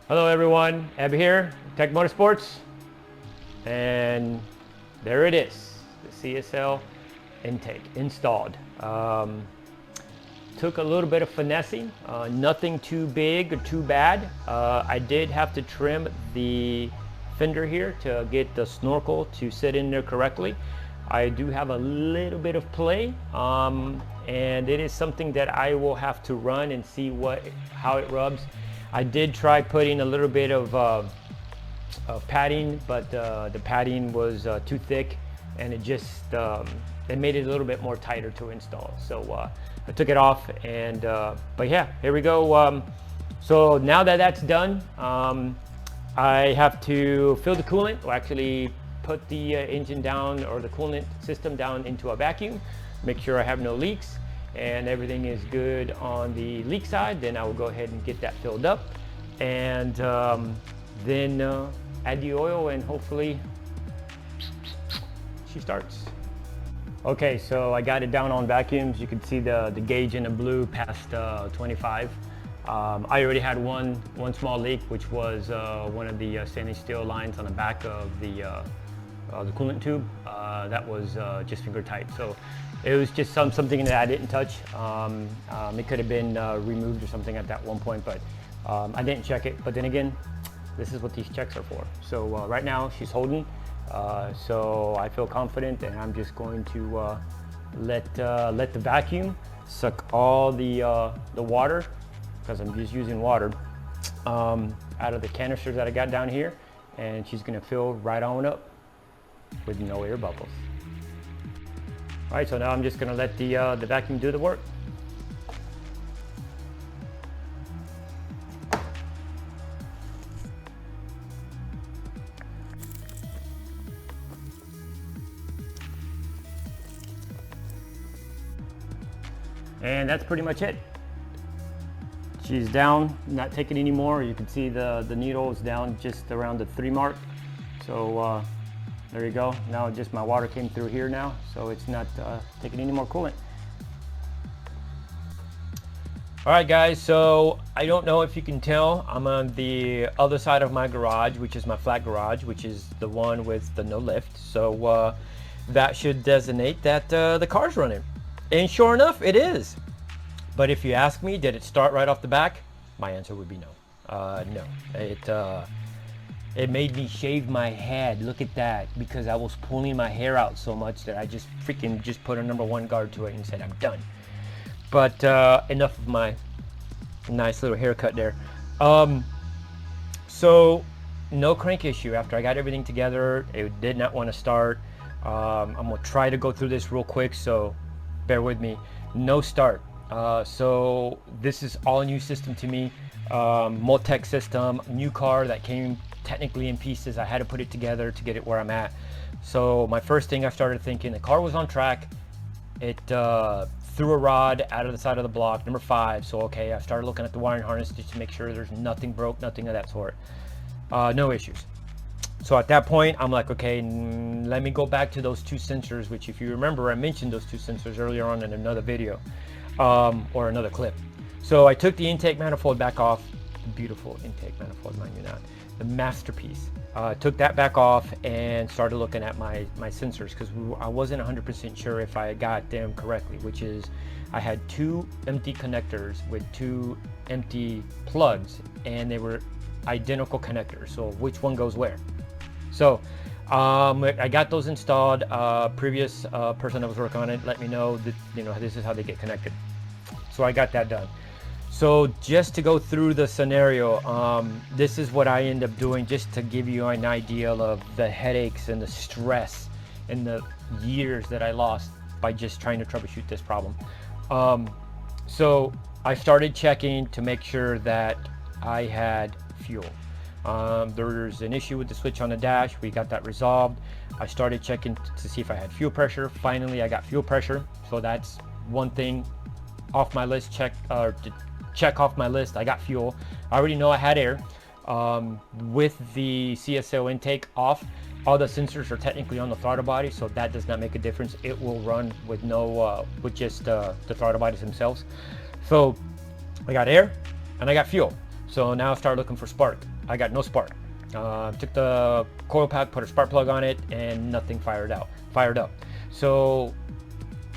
Hello everyone, Eb here, Tech Motorsports, and there it is, the CSL intake installed. Took a little bit of finessing, nothing too big or too bad. I did have to trim the fender here to get the snorkel to sit in there correctly. I do have a little bit of play, and it is something that I will have to run and see how it rubs. I did try putting a little bit of padding, but the padding was too thick, and it just it made it a little bit more tighter to install. So I took it off, and but yeah, here we go. So now that that's done, I have to fill the coolant, or actually put the engine down, or the coolant system down into a vacuum, make sure I have no leaks and everything is good on the leak side. Then I will go ahead and get that filled up, and then add the oil, and hopefully she starts. Okay, so I got it down on vacuums. You can see the gauge in the blue past 25. I already had one small leak, which was one of the stainless steel lines on the back of the coolant tube. That was just finger tight. So it was just something that I didn't touch. It could have been removed or something at that one point, but I didn't check it. But then again, this is what these checks are for. So right now she's holding. So I feel confident, and I'm just going to let the vacuum suck all the water, because I'm just using water, out of the canisters that I got down here, and she's gonna fill right on up with no air bubbles. All right, so now I'm just gonna let the vacuum do the work. And that's pretty much it. She's down, not taking any more. You can see the needle is down just around the 3 mark. So there you go. Now just my water came through here now, so it's not taking any more coolant. All right guys, so I don't know if you can tell, I'm on the other side of my garage, which is my flat garage, which is the one with the no lift. So that should designate that the car's running. And sure enough, it is. But if you ask me, did it start right off the back? My answer would be no. No. It made me shave my head. Look at that, because I was pulling my hair out so much that I just put a #1 guard to it and said, I'm done. But enough of my nice little haircut there. So no crank issue. After I got everything together, it did not want to start. I'm gonna try to go through this real quick, so bear with me. No start. So this is all new system to me. Multech system, new car that came technically in pieces. I had to put it together to get it where I'm at. So my first thing, I started thinking the car was on track. It threw a rod out of the side of the block, #5. So okay, I started looking at the wiring harness just to make sure there's nothing broke, nothing of that sort. No issues. So at that point, I'm like, okay, let me go back to those 2 sensors, which if you remember, I mentioned those 2 sensors earlier on in another video, or another clip. So I took the intake manifold back off, the beautiful intake manifold, mind you not, the masterpiece. Took that back off and started looking at my sensors, because I wasn't 100% sure if I got them correctly, which is I had 2 empty connectors with 2 empty plugs, and they were identical connectors. So which one goes where? So I got those installed. Previous person that was working on it let me know that, this is how they get connected. So I got that done. So just to go through the scenario, this is what I end up doing, just to give you an idea of the headaches and the stress and the years that I lost by just trying to troubleshoot this problem. So I started checking to make sure that I had fuel. There's an issue with the switch on the dash. We got that resolved. I started checking to see if I had fuel pressure. Finally, I got fuel pressure. So that's one thing off my list. Check off my list. I got fuel. I already know I had air. With the CSL intake off, all the sensors are technically on the throttle body, so that does not make a difference. It will run with just the throttle bodies themselves. So I got air and I got fuel. So now I started looking for spark. I got no spark. Took the coil pack, put a spark plug on it, and nothing fired up. So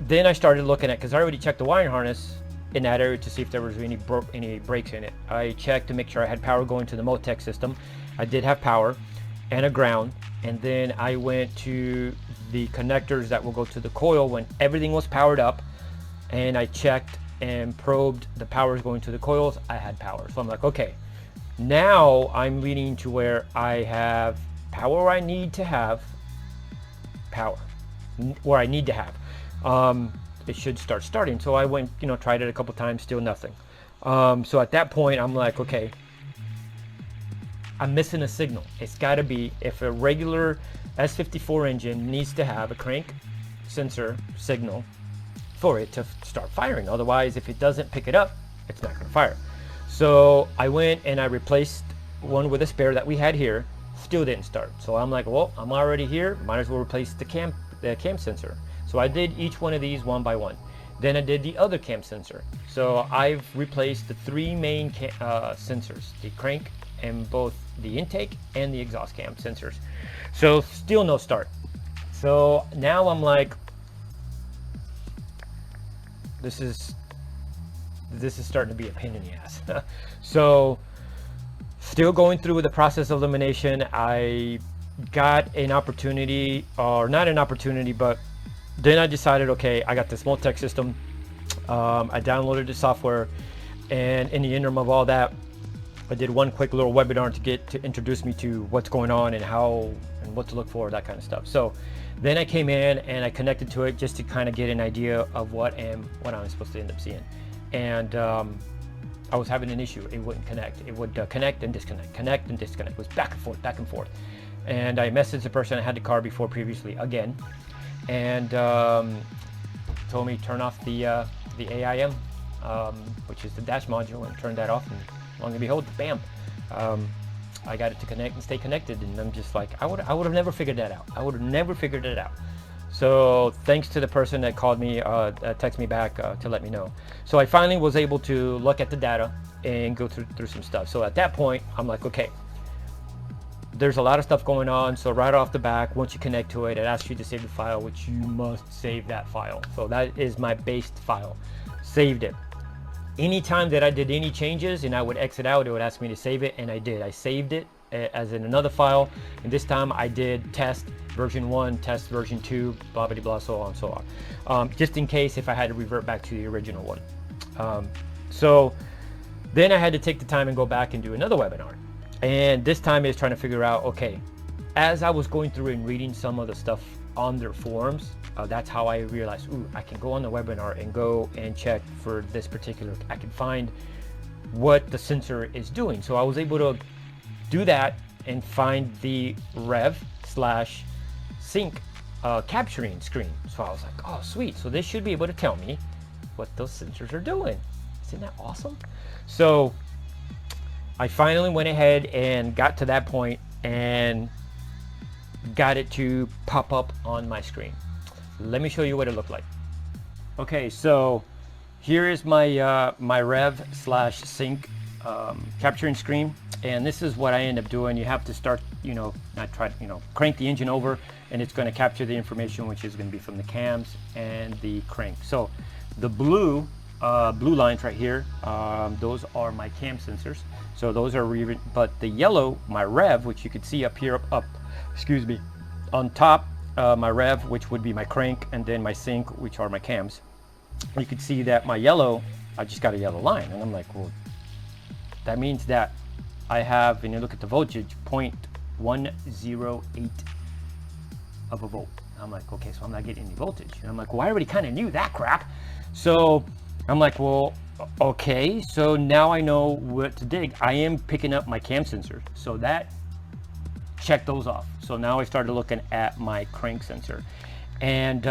then I started looking at, because I already checked the wiring harness in that area to see if there was any breaks in it. I checked to make sure I had power going to the Motec system. I did have power and a ground, and then I went to the connectors that will go to the coil when everything was powered up, and I checked and probed the powers going to the coils. I had power. So I'm like, okay, now I'm leaning to where I have power where I need to have power, where I need to have. It should start starting. So I went, tried it a couple times, still nothing. So at that point, I'm like, okay, I'm missing a signal. It's got to be, if a regular S54 engine needs to have a crank sensor signal for it to start firing. Otherwise, if it doesn't pick it up, it's not going to fire. So I went and I replaced one with a spare that we had here. Still didn't start. So I'm like, well, I'm already here. Might as well replace the cam sensor. So I did each one of these one by one. Then I did the other cam sensor. So I've replaced the three main sensors, the crank and both the intake and the exhaust cam sensors. So still no start. So now I'm like, this is starting to be a pain in the ass. So still going through with the process of elimination. I got an opportunity, or not an opportunity, but then I decided, okay, I got this Motec system. I downloaded the software, and in the interim of all that, I did one quick little webinar to introduce me to what's going on and how and what to look for, that kind of stuff. So then I came in and I connected to it just to kind of get an idea of what I'm supposed to end up seeing. And I was having an issue. It wouldn't connect. It would connect and disconnect, connect and disconnect. It was back and forth, back and forth. And I messaged the person I had the car before previously again, and told me turn off the AIM, which is the dash module, and turned that off, and lo and behold, bam, I got it to connect and stay connected. And I'm just like, I would have never figured that out. I would have never figured it out. So thanks to the person that called me, texted me back to let me know. So I finally was able to look at the data and go through some stuff. So at that point, I'm like, okay, there's a lot of stuff going on. So right off the back, once you connect to it, it asks you to save the file, which you must save that file. So that is my based file. Saved it. Anytime that I did any changes and I would exit out, it would ask me to save it, and I did. I saved it as in another file, and this time I did test version 1, test version 2, blah blah blah, so on and so on, just in case if I had to revert back to the original one. So then I had to take the time and go back and do another webinar, and this time is trying to figure out, okay, as I was going through and reading some of the stuff on their forums, that's how I realized, ooh, I can go on the webinar and go and check for this particular, I can find what the sensor is doing. So I was able to do that and find the rev/sync capturing screen. So I was like, oh sweet, so this should be able to tell me what those sensors are doing. Isn't that awesome? So I finally went ahead and got to that point and got it to pop up on my screen. Let me show you what it looked like. Okay, so here is my my rev/sync capturing screen, and this is what I end up doing. You have to start, crank the engine over, and it's going to capture the information, which is going to be from the cams and the crank. So the blue lines right here, those are my cam sensors. So those are but the yellow, my rev, which you can see up here, on top, my rev, which would be my crank, and then my sync, which are my cams. You can see that my yellow, I just got a yellow line, and I'm like, well, that means that I have, when you look at the voltage, 0.108 of a volt. I'm like, okay, so I'm not getting any voltage. And I'm like, well, I already kind of knew that crap. So I'm like, well, okay, so now I know what to dig. I am picking up my cam sensors, so that check those off. So now I started looking at my crank sensor, and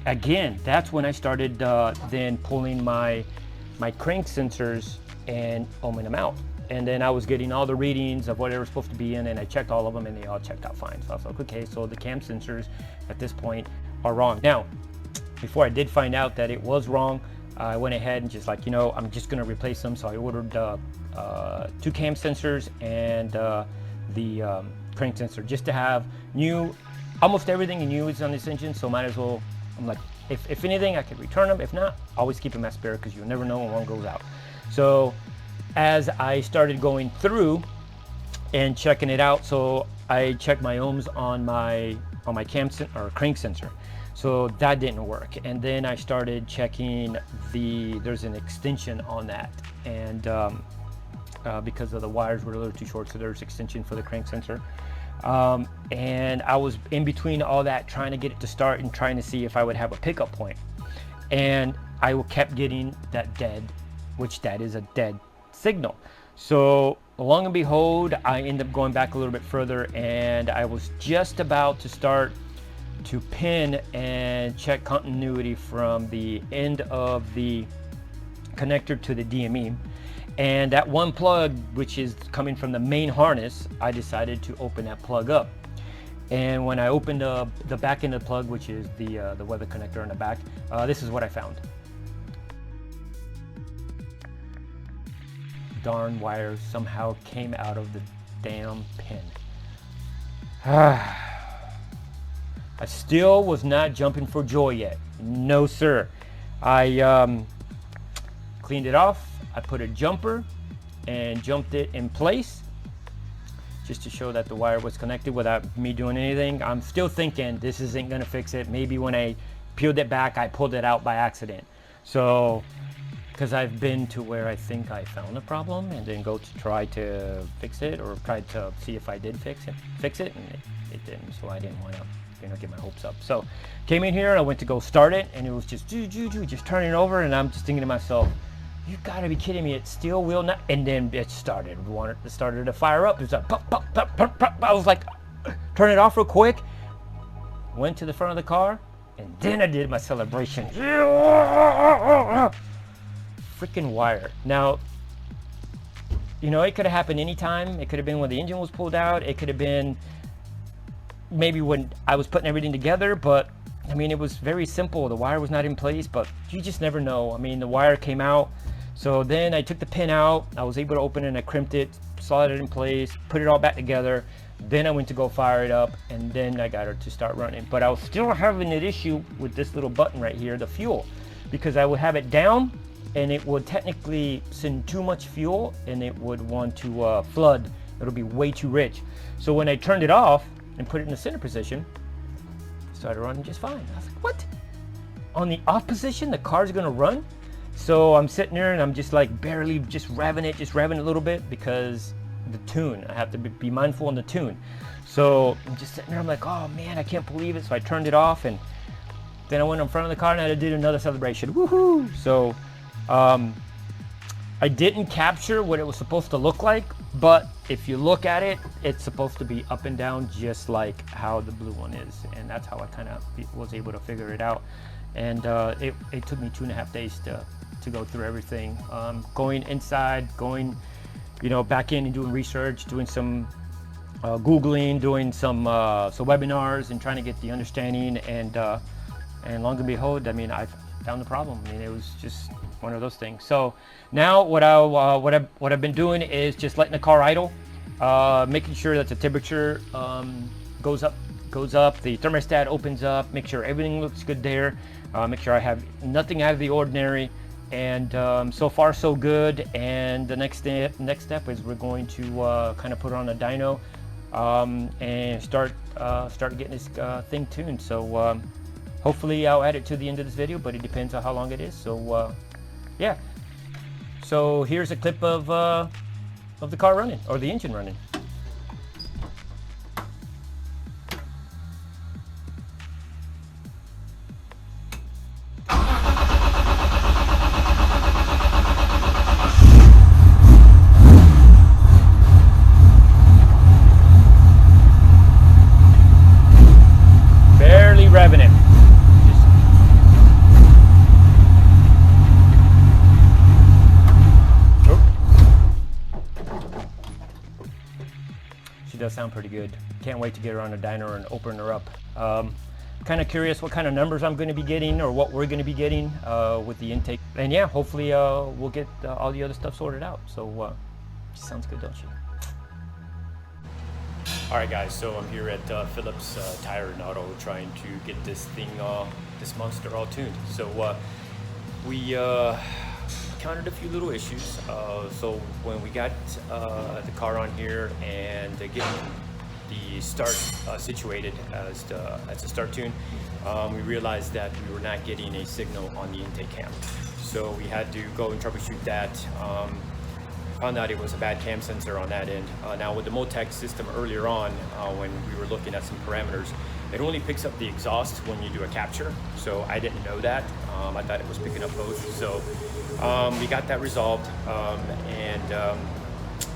again, that's when I started then pulling my crank sensors and ohming them out. And then I was getting all the readings of what they were supposed to be in, and I checked all of them, and they all checked out fine. So I was like, okay, so the cam sensors at this point are wrong. Now, before I did find out that it was wrong, I went ahead and just like, I'm just gonna replace them. So I ordered 2 cam sensors and the crank sensor, just to have almost everything new is on this engine, so might as well, I'm like, if anything, I could return them. If not, always keep them as spare, because you'll never know when one goes out. So as I started going through and checking it out, so I checked my ohms on my crank sensor, so that didn't work. And then I started checking there's an extension on that, and because of the wires were a little too short, so there's extension for the crank sensor. And I was in between all that, trying to get it to start and trying to see if I would have a pickup point. And I kept getting that dead, which that is a dead signal. So long and behold, I ended up going back a little bit further, and I was just about to start to pin and check continuity from the end of the connector to the DME. And that one plug, which is coming from the main harness, I decided to open that plug up. And when I opened the back end of the plug, which is the weather connector on the back, this is what I found. Darn wires somehow came out of the damn pin. I still was not jumping for joy yet. No, sir. I cleaned it off. I put a jumper and jumped it in place, just to show that the wire was connected without me doing anything. I'm still thinking this isn't gonna fix it. Maybe when I peeled it back, I pulled it out by accident. So, because I've been to where I think I found a problem and then go to try to fix it, or try to see if I did fix it, and it didn't. So I didn't want to, get my hopes up. So came in here, I went to go start it, and it was just just turning over, and I'm just thinking to myself, you gotta be kidding me, it still will not. And then it started to fire up. There's a pop, pop, pop, pop, pop. I was like, turn it off real quick, went to the front of the car, and then I did my celebration. Freaking wire. Now, it could have happened anytime. It could have been when the engine was pulled out. It could have been maybe when I was putting everything together, but I mean, it was very simple. The wire was not in place, but you just never know. I mean, the wire came out. So then I took the pin out. I was able to open it, and I crimped it, slotted it in place, put it all back together. Then I went to go fire it up, and then I got her to start running. But I was still having an issue with this little button right here, the fuel, because I would have it down, and it would technically send too much fuel, and it would want to flood. It'll be way too rich. So when I turned it off and put it in the center position, it started running just fine. I was like, what? On the off position, the car's gonna run? So I'm sitting there, and I'm just like barely just revving it a little bit, because the tune, I have to be mindful on the tune. So I'm just sitting there, I'm like, oh man, I can't believe it. So I turned it off, and then I went in front of the car, and I did another celebration. Woohoo! So I didn't capture what it was supposed to look like, but if you look at it, it's supposed to be up and down just like how the blue one is, and that's how I kind of was able to figure it out. And it took me 2.5 days to go through everything, going inside, going back in and doing research, doing some Googling, doing some webinars, and trying to get the understanding, and long and behold, I mean, I found the problem. I mean, it was just one of those things. So now what I've been doing is just letting the car idle, making sure that the temperature goes up, the thermostat opens up, make sure everything looks good there, make sure I have nothing out of the ordinary, and so far so good. And the next step is we're going to kind of put on a dyno and start getting this thing tuned. So hopefully I'll add it to the end of this video, but it depends on how long it is. So yeah, so here's a clip of the car running, or the engine running. Barely revving it. She does sound pretty good. Can't wait to get her on a dyno and open her up. Kind of curious what kind of numbers I'm going to be getting, or what we're going to be getting with the intake. And yeah, hopefully we'll get all the other stuff sorted out. So Sounds good, don't you? All right, guys. So I'm here at Phillips Tire and Auto, trying to get this thing, this monster, all tuned. So we encountered a few little issues. So when we got the car on here and getting the start situated as a start tune, we realized that we were not getting a signal on the intake cam. So we had to go and troubleshoot that. Found out it was a bad cam sensor on that end. Now with the Motec system earlier on, when we were looking at some parameters, it only picks up the exhaust when you do a capture. So I didn't know that. I thought it was picking up both. So we got that resolved.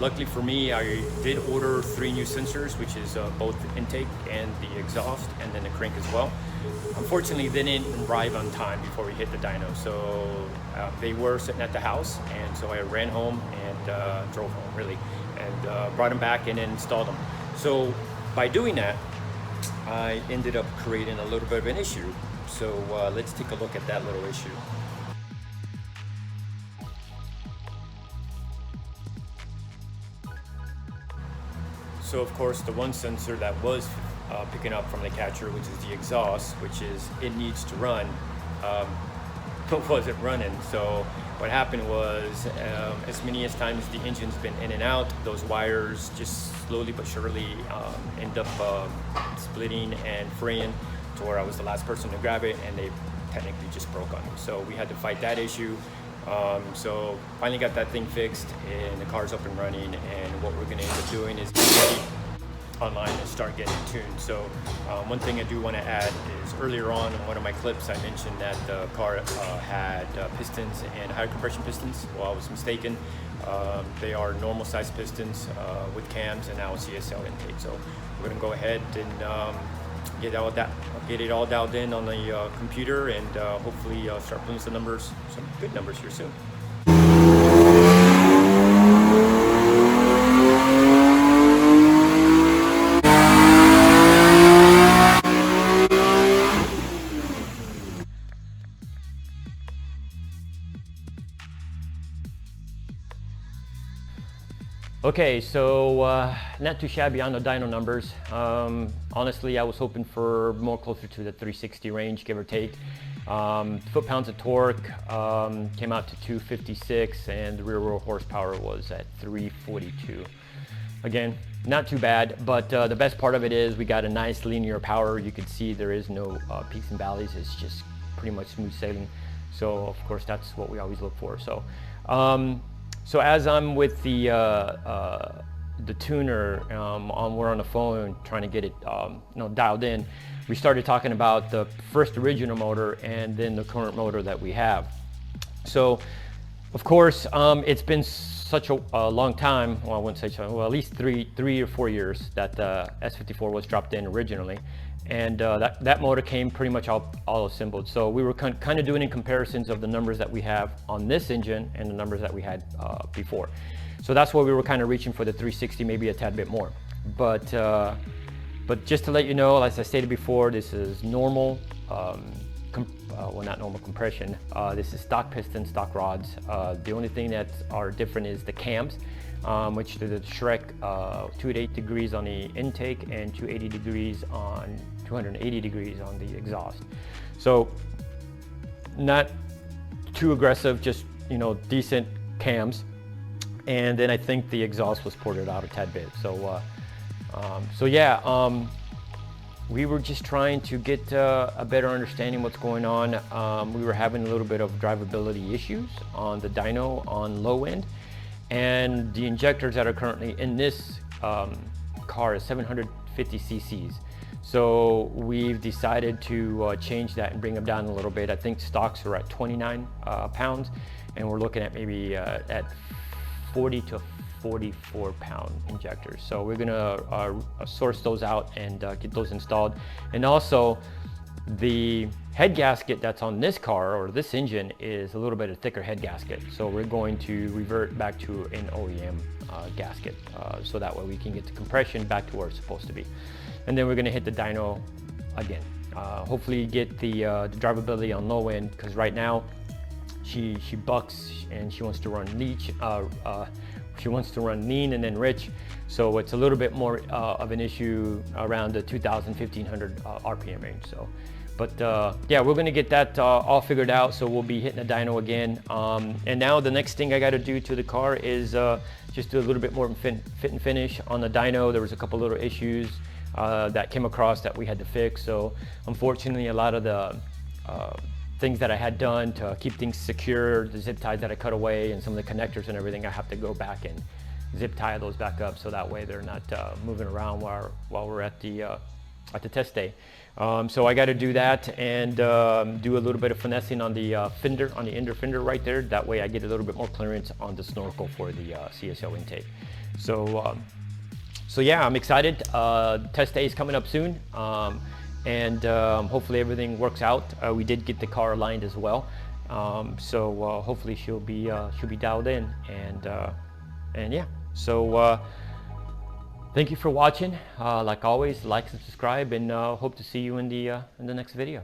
Luckily for me, I did order 3 new sensors, which is both intake and the exhaust, and then the crank as well. Unfortunately, they didn't arrive on time before we hit the dyno, so they were sitting at the house, and so I ran home and drove home, really, and brought them back and then installed them. So by doing that, I ended up creating a little bit of an issue. So let's take a look at that little issue. So of course, the one sensor that was picking up from the catcher, which is the exhaust, which is it needs to run, wasn't running. So what happened was, as many as times the engine's been in and out, those wires just slowly but surely end up splitting and fraying to where I was the last person to grab it, and they technically just broke on me. So we had to fight that issue. So finally got that thing fixed, and the car's up and running, and what we're going to end up doing is get ready online and start getting it tuned. So one thing I do want to add is, earlier on in one of my clips I mentioned that the car had pistons and higher compression pistons. Well, I was mistaken. They are normal size pistons with cams and now CSL intake. So we're going to go ahead and get it all dialed in on the computer, and hopefully start putting some good numbers here soon. Okay, so not too shabby on the dyno numbers. Honestly, I was hoping for more closer to the 360 range, give or take. Foot-pounds of torque came out to 256, and the rear-wheel horsepower was at 342. Again, not too bad, but the best part of it is we got a nice linear power. You can see there is no peaks and valleys. It's just pretty much smooth sailing. So of course, that's what we always look for. So. So as I'm with the tuner, we're on the phone trying to get it dialed in, we started talking about the first original motor and then the current motor that we have. So of course, it's been such a long time, well I wouldn't say so, well at least three or 4 years that the S54 was dropped in originally. And that motor came pretty much all assembled. So we were kind of doing in comparisons of the numbers that we have on this engine and the numbers that we had before. So that's why we were kind of reaching for the 360, maybe a tad bit more. But just to let you know, as I stated before, this is normal, well not normal compression. This is stock pistons, stock rods. The only thing that are different is the cams. Which the Shrek 280 degrees on the intake and 280 degrees on 280 degrees on the exhaust. So not too aggressive, just decent cams. And then I think the exhaust was ported out a tad bit. So we were just trying to get a better understanding what's going on. We were having a little bit of drivability issues on the dyno on low end. And the injectors that are currently in this car is 750 cc's. So we've decided to change that and bring them down a little bit. I think stocks are at 29 pounds, and we're looking at maybe at 40 to 44 pound injectors. So we're gonna source those out and get those installed. And also, the head gasket that's on this car or this engine is a little bit of thicker head gasket. So we're going to revert back to an OEM gasket so that way we can get the compression back to where it's supposed to be. And then we're going to hit the dyno again. Hopefully get the drivability on low end, because right now she bucks and she wants to run She wants to run lean and then rich, so it's a little bit more of an issue around the 2,000-1,500 RPM range. So, but yeah, we're gonna get that all figured out. So we'll be hitting a dyno again. And now the next thing I got to do to the car is just do a little bit more fit and finish on the dyno. There was a couple little issues that came across that we had to fix. So unfortunately, a lot of the things that I had done to keep things secure, the zip ties that I cut away and some of the connectors and everything, I have to go back and zip tie those back up so that way they're not moving around while we're at the test day. So I got to do that and do a little bit of finessing on the fender, on the inner fender right there. That way I get a little bit more clearance on the snorkel for the CSL intake. So yeah, I'm excited. Test day is coming up soon. And hopefully everything works out. We did get the car aligned as well, so hopefully she'll be dialed in, and yeah. So thank you for watching. Like always, like and subscribe, and hope to see you in the next video.